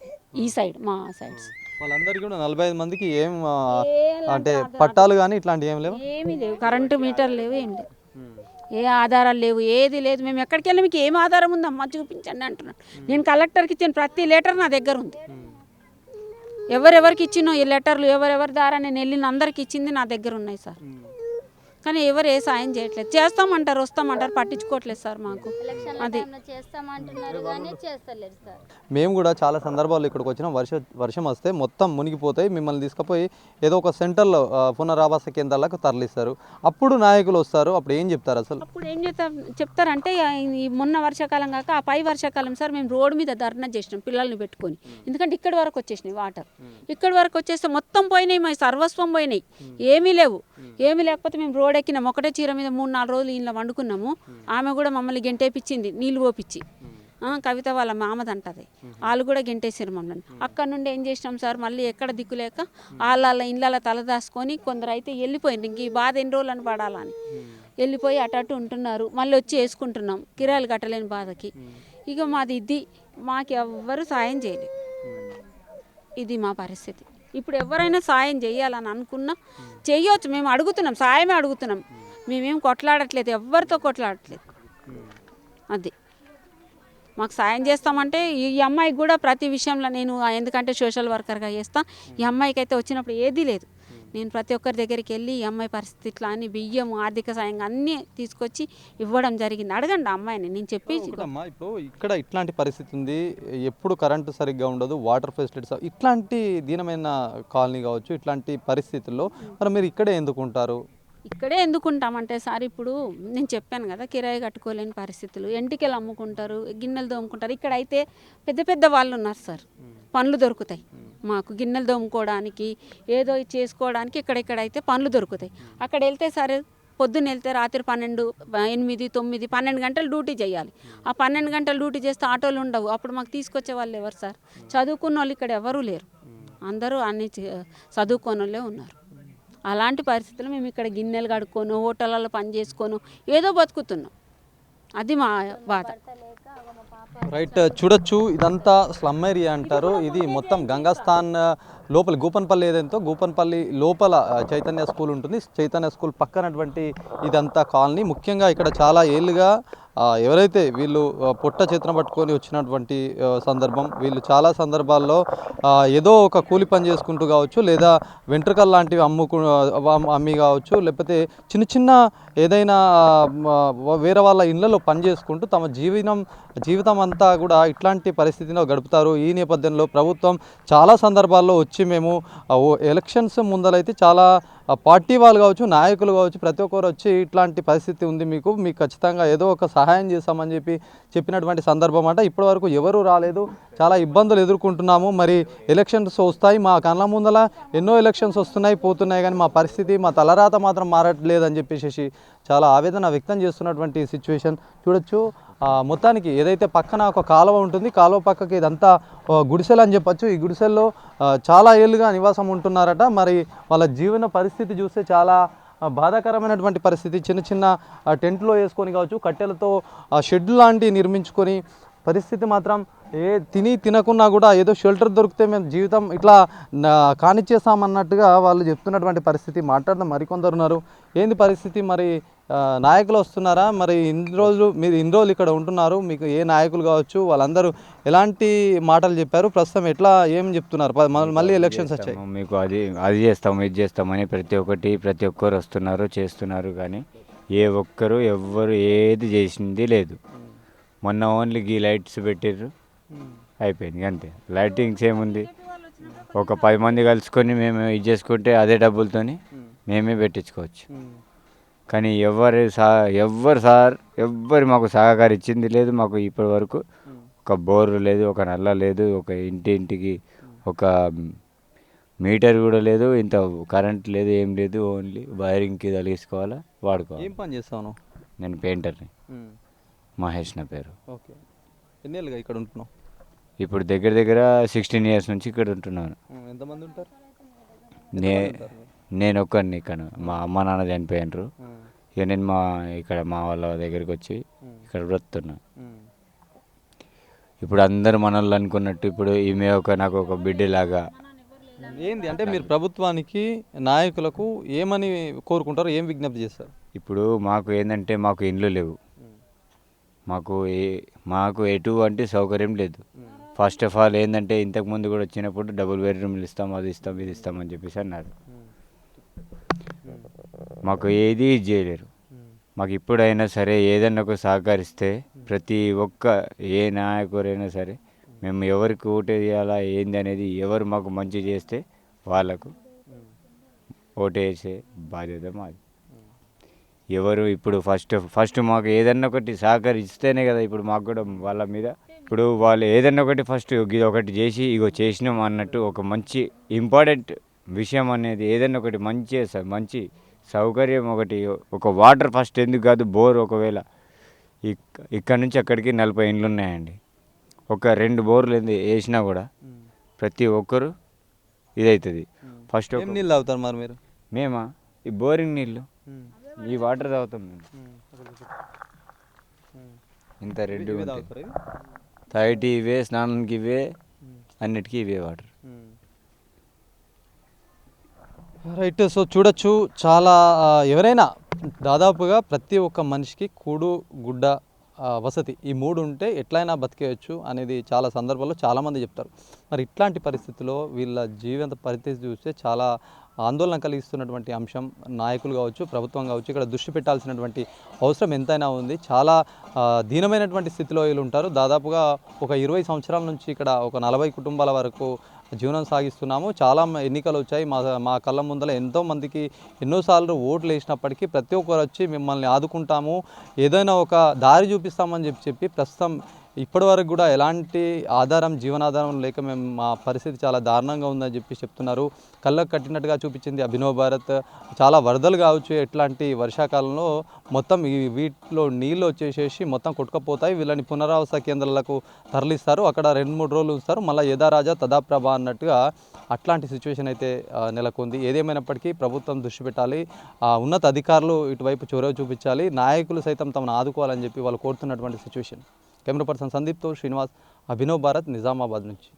[SPEAKER 9] ఈ సైడ్, మా సైడ్స్.
[SPEAKER 1] వాళ్ళందరికీ కూడా 45 మందికి ఏం అంటే పట్టాలు కానీ ఇట్లాంటివి ఏం లేవు?
[SPEAKER 9] ఏమీ లేవు, కరెంటు మీటర్ లేవు, ఏం లేవు, ఏ ఆధారాలు లేవు, ఏది లేదు. మేము ఎక్కడికి వెళ్ళి మీకు ఏం ఆధారం ఉందమ్మా చూపించండి అంటున్నాను. నేను కలెక్టర్కి ఇచ్చిన ప్రతి లెటర్ నా దగ్గర ఉంది. ఎవరెవరికి ఇచ్చినో ఈ లెటర్లు, ఎవరెవరి ద్వారా నేను వెళ్ళిన అందరికి ఇచ్చింది నా దగ్గర ఉన్నాయి సార్. కానీ ఎవరు ఏ సాయం చేయట్లేదు. చేస్తామంటారు, వస్తామంటారు, పట్టించుకోవట్లేదు సార్ మాకు. అది
[SPEAKER 1] మేము కూడా చాలా సందర్భాల్లో ఇక్కడికి వచ్చిన వర్షం వస్తే మొత్తం మునిగిపోతాయి, మిమ్మల్ని తీసుకుపోయి ఏదో ఒక సెంటర్లో పునరావాస కేంద్రాలకు తరలిస్తారు. అప్పుడు నాయకులు వస్తారు, అప్పుడు ఏం చెప్తారు? అసలు
[SPEAKER 9] అప్పుడు ఏం చెప్తారంటే, ఈ మొన్న వర్షాకాలం కాక ఆ పై వర్షాకాలం సార్ మేము రోడ్డు మీద ధర్నా చేసినాం పిల్లల్ని పెట్టుకొని. ఎందుకంటే ఇక్కడి వరకు వచ్చేసినాయి వాటర్, ఇక్కడి వరకు వచ్చేస్తే మొత్తం పోయినాయి, మా సర్వస్వం పోయినాయి, ఏమీ లేవు. ఏమీ లేకపోతే మేము రోడ్ ఎక్కినాము, ఒకటే చీర మీద 3-4 రోజులు ఇంట్లో వండుకున్నాము. ఆమె కూడా మమ్మల్ని గెంటేపించింది, నీళ్ళు పోపించి. కవిత వాళ్ళ మామదంటది, వాళ్ళు కూడా గెంటేసారు మమ్మల్ని. అక్కడ నుండి ఏం చేసినాం సార్, మళ్ళీ ఎక్కడ దిక్కులేక వాళ్ళ ఇళ్ళ తలదాసుకొని కొందరు అయితే వెళ్ళిపోయింది. ఇంక ఈ బాధ ఎన్ని రోజులు అని పడాలని వెళ్ళిపోయి అటు ఉంటున్నారు, మళ్ళీ వచ్చి వేసుకుంటున్నాం కిరాయిలు కట్టలేని బాధకి. ఇక మాది ఇది, మాకు ఎవ్వరు సాయం చేయలేదు. ఇది మా పరిస్థితి. ఇప్పుడు ఎవరైనా సాయం చేయాలని అనుకున్నా చేయొచ్చు, మేము అడుగుతున్నాం, సాయమే అడుగుతున్నాం, మేమేం కొట్లాడట్లేదు, ఎవరితో కొట్లాడట్లేదు. అది మాకు సాయం చేస్తామంటే ఈ అమ్మాయికి కూడా ప్రతి విషయంలో నేను, ఎందుకంటే సోషల్ వర్కర్గా చేస్తా, ఈ అమ్మాయికి అయితే వచ్చినప్పుడు ఏదీ లేదు, నేను ప్రతి ఒక్కరి దగ్గరికి వెళ్ళి ఈ అమ్మాయి పరిస్థితి ఇట్లా అని బియ్యం ఆర్థిక సాయంగా అన్నీ తీసుకొచ్చి ఇవ్వడం జరిగింది. అడగండి ఆ అమ్మాయిని, నేను చెప్పి.
[SPEAKER 1] అమ్మా ఇప్పుడు ఇక్కడ ఇట్లాంటి పరిస్థితి ఉంది, ఎప్పుడు కరెంటు సరిగ్గా ఉండదు, వాటర్ ఫెసిలిటీస్, ఇట్లాంటి దీనమైన కాలనీ కావచ్చు, ఇట్లాంటి పరిస్థితుల్లో మరి మీరు ఇక్కడే ఎందుకుంటారు?
[SPEAKER 9] ఇక్కడే ఎందుకుంటామంటే సార్, ఇప్పుడు నేను చెప్పాను కదా, కిరాయి కట్టుకోలేని పరిస్థితులు, ఎంటికలు అమ్ముకుంటారు, గిన్నెలు దోముకుంటారు. ఇక్కడ అయితే పెద్ద పెద్ద వాళ్ళు ఉన్నారు సార్, పనులు దొరుకుతాయి మాకు, గిన్నెలు దోముకోవడానికి, ఏదో చేసుకోవడానికి ఇక్కడైతే పనులు దొరుకుతాయి. అక్కడ వెళ్తే సరే, పొద్దున్న వెళ్తే రాత్రి 12, 8, 9, 12 గంటలు డ్యూటీ చేయాలి. ఆ 12 గంటలు డ్యూటీ చేస్తే ఆటోలు ఉండవు, అప్పుడు మాకు తీసుకొచ్చే వాళ్ళు ఎవరు సార్? చదువుకున్న వాళ్ళు ఇక్కడ ఎవరూ లేరు, అందరూ అన్ని చదువుకున్న వాళ్ళే ఉన్నారు. అలాంటి పరిస్థితులు మేము ఇక్కడ గిన్నెలు కడుక్కోను, హోటళ్ళలో పని చేసుకోను, ఏదో బతుకుతున్నాం. అది మా బాధ.
[SPEAKER 1] రైట్, చూడొచ్చు ఇదంతా స్లమ్ ఏరియా అంటారు. ఇది మొత్తం గంగాస్థాన్ లోపల గూపన్పల్లి ఏదైతే గూపన్పల్లి లోపల చైతన్య స్కూల్ ఉంటుంది, చైతన్య స్కూల్ పక్కనటువంటి ఇదంతా కాలనీ. ముఖ్యంగా ఇక్కడ చాలా ఏళ్ళుగా ఎవరైతే వీళ్ళు పొట్ట చేతన పట్టుకొని వచ్చినటువంటి సందర్భం, వీళ్ళు చాలా సందర్భాల్లో ఏదో ఒక కూలి పని చేసుకుంటూ కావచ్చు, లేదా వెంట్రుకలు లాంటివి అమ్మి కావచ్చు, లేకపోతే చిన్న చిన్న ఏదైనా వేరే వాళ్ళ ఇళ్లలో పని చేసుకుంటూ తమ జీవితం అంతా కూడా ఇట్లాంటి పరిస్థితిలో గడుపుతారు. ఈ నేపథ్యంలో ప్రభుత్వం చాలా సందర్భాల్లో వచ్చి మేము ఎలక్షన్స్ ముందరైతే చాలా పార్టీ వాళ్ళు కావచ్చు, నాయకులు కావచ్చు, ప్రతి ఒక్కరు వచ్చి ఇట్లాంటి పరిస్థితి ఉంది, మీకు ఖచ్చితంగా ఏదో ఒక సహాయం చేస్తామని చెప్పినటువంటి సందర్భం అంట. ఇప్పటివరకు ఎవరు రాలేదు, చాలా ఇబ్బందులు ఎదుర్కొంటున్నాము. మరి ఎలక్షన్స్ వస్తాయి, మా కళ్ళ ముందల ఎన్నో ఎలక్షన్స్ వస్తున్నాయి పోతున్నాయి, కానీ మా పరిస్థితి, మా తలరాత మాత్రం మారట్లేదని చెప్పేసి చాలా ఆవేదన వ్యక్తం చేస్తున్నటువంటి సిచ్యువేషన్ చూడొచ్చు. మొత్తానికి ఏదైతే పక్కన ఒక కాలువ ఉంటుంది, కాలువ పక్కకి ఇదంతా గుడిసెలు అని చెప్పచ్చు. ఈ గుడిసెల్లో చాలా ఏళ్ళుగా నివాసం ఉంటున్నారట. మరి వాళ్ళ జీవన పరిస్థితి చూస్తే చాలా బాధాకరమైనటువంటి పరిస్థితి. చిన్న చిన్న టెంట్లో వేసుకొని కావచ్చు, కట్టెలతో షెడ్ లాంటివి నిర్మించుకొని పరిస్థితి మాత్రం తినకున్నా కూడా ఏదో షెల్టర్ దొరికితే మేము జీవితం ఇట్లా కానిచ్చేస్తామన్నట్టుగా వాళ్ళు చెప్తున్నటువంటి పరిస్థితి. మాట్లాడదాం, మరికొందరు ఉన్నారు. ఏంది పరిస్థితి, మరి నాయకులు వస్తున్నారా? మరి ఇన్ని రోజులు ఇక్కడ ఉంటున్నారు, మీకు ఏ నాయకులు కావచ్చు వాళ్ళందరూ ఎలాంటి మాటలు చెప్పారు? ప్రస్తుతం ఎట్లా ఏం చెప్తున్నారు? మళ్ళీ ఎలక్షన్స్ వచ్చాయి,
[SPEAKER 10] మీకు అది చేస్తాం ఇది చేస్తామని ప్రతి ఒక్కరు వస్తున్నారు చేస్తున్నారు, కానీ ఎవ్వరు ఏది చేసింది లేదు. మొన్న ఓన్లీ ఈ లైట్స్ పెట్టిర్రు, అయిపోయింది అంతే. లైటింగ్స్ ఏముంది, ఒక 10 మంది కలుసుకొని మేము ఇది చేసుకుంటే అదే డబ్బులతోని మేమే పెట్టించుకోవచ్చు. కానీ ఎవ్వరు మాకు సహకరించింది లేదు. మాకు ఇప్పటి వరకు ఒక బోరు లేదు, ఒక నల్ల లేదు, ఒక ఇంటికి ఒక మీటర్ కూడా లేదు, ఇంత కరెంట్ లేదు, ఏం లేదు. ఓన్లీ వైరింగ్కి తగిలించుకోవాలా, వాడుకోవాలి.
[SPEAKER 1] ఏం పని చేస్తాను?
[SPEAKER 10] నేను పెయింటర్ని, మహేష్ నా పేరు.
[SPEAKER 1] ఓకే, ఎన్ని ఏళ్ళుగా ఇక్కడ ఉంటున్నావు?
[SPEAKER 10] ఇప్పుడు దగ్గర 16 years నుంచి ఇక్కడ ఉంటున్నాను.
[SPEAKER 1] ఎంతమంది ఉంటారు?
[SPEAKER 10] నేను ఒక్కడిని ఇక్కడ. మా అమ్మ నాన్న చనిపోయినారు, ఇక నేను ఇక్కడ మా వాళ్ళ దగ్గరికి వచ్చి ఇక్కడ బ్రతుకుతున్నా. ఇప్పుడు అందరు మనల్ని అనుకున్నట్టు ఇప్పుడు ఈమె నాకు ఒక బిడ్డలాగా.
[SPEAKER 1] ఏంది అంటే మీరు ప్రభుత్వానికి నాయకులకు ఏమని కోరుకుంటారు, ఏం విజ్ఞప్తి చేస్తారు?
[SPEAKER 10] ఇప్పుడు మాకు ఏంటంటే మాకు ఇండ్లు లేవు, మాకు ఎటువంటి సౌకర్యం లేదు. ఫస్ట్ ఆఫ్ ఆల్ ఏంటంటే ఇంతకుముందు కూడా వచ్చినప్పుడు డబుల్ బెడ్రూమ్లు ఇస్తాం, అది ఇస్తాం, ఇది ఇస్తామని చెప్పేసి అన్నారు. మాకు ఏది చేయలేరు. మాకు ఇప్పుడైనా సరే ఏదన్నా ఒక సహకరిస్తే ప్రతి ఒక్క ఏ నాయకుడైనా సరే మేము ఎవరికి ఓటేయాలా ఏంది అనేది, ఎవరు మాకు మంచి చేస్తే వాళ్ళకు ఓటేసే బాధ్యత మాది. ఎవరు ఇప్పుడు ఫస్ట్ మాకు ఏదన్నా ఒకటి సహకరిస్తేనే కదా ఇప్పుడు మాకు కూడా వాళ్ళ మీద, ఇప్పుడు వాళ్ళు ఏదన్నా ఒకటి ఫస్ట్ ఇది ఒకటి చేసి ఇగో చేసినాం అన్నట్టు ఒక మంచి ఇంపార్టెంట్ విషయం అనేది ఏదన్నా ఒకటి మంచి సౌకర్యం ఒకటి, ఒక వాటర్ ఫస్ట్ ఎందుకు కాదు, బోర్ ఒకవేళ ఇక్కడ నుంచి అక్కడికి 40 ఇండ్లు ఉన్నాయండి, ఒక 2 బోర్లు వేసినా కూడా ప్రతి ఒక్కరు ఇదవుతుంది. ఫస్ట్
[SPEAKER 1] నీళ్ళు తాగుతారు మరి మీరు?
[SPEAKER 10] మేమా ఈ బోరింగ్ నీళ్ళు ఈ వాటర్ తాగుతాం మేము. ఇంత రెడ్
[SPEAKER 1] ఇవే తాగుతారా ఇవి?
[SPEAKER 10] తాగిటి ఇవే, స్నానానికి ఇవే, అన్నిటికీ ఇవే వాటర్.
[SPEAKER 1] రైట్. సో చూడొచ్చు చాలా ఎవరైనా దాదాపుగా ప్రతి ఒక్క మనిషికి కూడు గుడ్డ వసతి ఈ మూడు ఉంటే ఎట్లయినా బతికేయచ్చు అనేది చాలా సందర్భాల్లో చాలామంది చెప్తారు. మరి ఇట్లాంటి పరిస్థితుల్లో వీళ్ళ జీవిత పరిస్థితి చూస్తే చాలా ఆందోళన కలిగిస్తున్నటువంటి అంశం. నాయకులు కావచ్చు, ప్రభుత్వం కావచ్చు, ఇక్కడ దృష్టి పెట్టాల్సినటువంటి అవసరం ఎంతైనా ఉంది. చాలా దీనమైనటువంటి స్థితిలో వీళ్ళు ఉంటారు. దాదాపుగా ఒక 20 సంవత్సరాల నుంచి ఇక్కడ ఒక 40 కుటుంబాల వరకు జీవనం సాగిస్తున్నాము. చాలా ఎన్నికలు వచ్చాయి, మా కళ్ళ ముందర ఎంతోమందికి ఎన్నోసార్లు ఓట్లు వేసినప్పటికీ ప్రతి ఒక్కరు వచ్చి మిమ్మల్ని ఆదుకుంటాము, ఏదైనా ఒక దారి చూపిస్తామని చెప్పి ప్రస్తుతం ఇప్పటి వరకు కూడా ఎలాంటి జీవనాధారం లేక మేము మా పరిస్థితి చాలా దారుణంగా ఉందని చెప్పి చెప్తున్నారు. కళ్ళకు కట్టినట్టుగా చూపించింది అభినవ్ భారత్. చాలా వరదలు కావచ్చు, ఎట్లాంటి వర్షాకాలంలో మొత్తం వీటిలో నీళ్ళు వచ్చేసేసి మొత్తం కొట్టుకపోతాయి. వీళ్ళని పునరావాస కేంద్రాలకు తరలిస్తారు, అక్కడ 2-3 రోజులు ఉంచుతారు, మళ్ళీ యథారాజా తదాప్రభ అన్నట్టుగా అట్లాంటి సిచ్యువేషన్ అయితే నెలకొంది. ఏదేమైనప్పటికీ ప్రభుత్వం దృష్టి పెట్టాలి, ఉన్నత అధికారులు ఇటువైపు చొరవ చూపించాలి, నాయకులు సైతం తమను ఆదుకోవాలని చెప్పి వాళ్ళు కోరుతున్నటువంటి సిచ్యువేషన్. కెమెరా పర్సన్ సందీప్తో శ్రీనివాస్, అభినవ్ భారత్, నిజామాబాద్ నుంచి.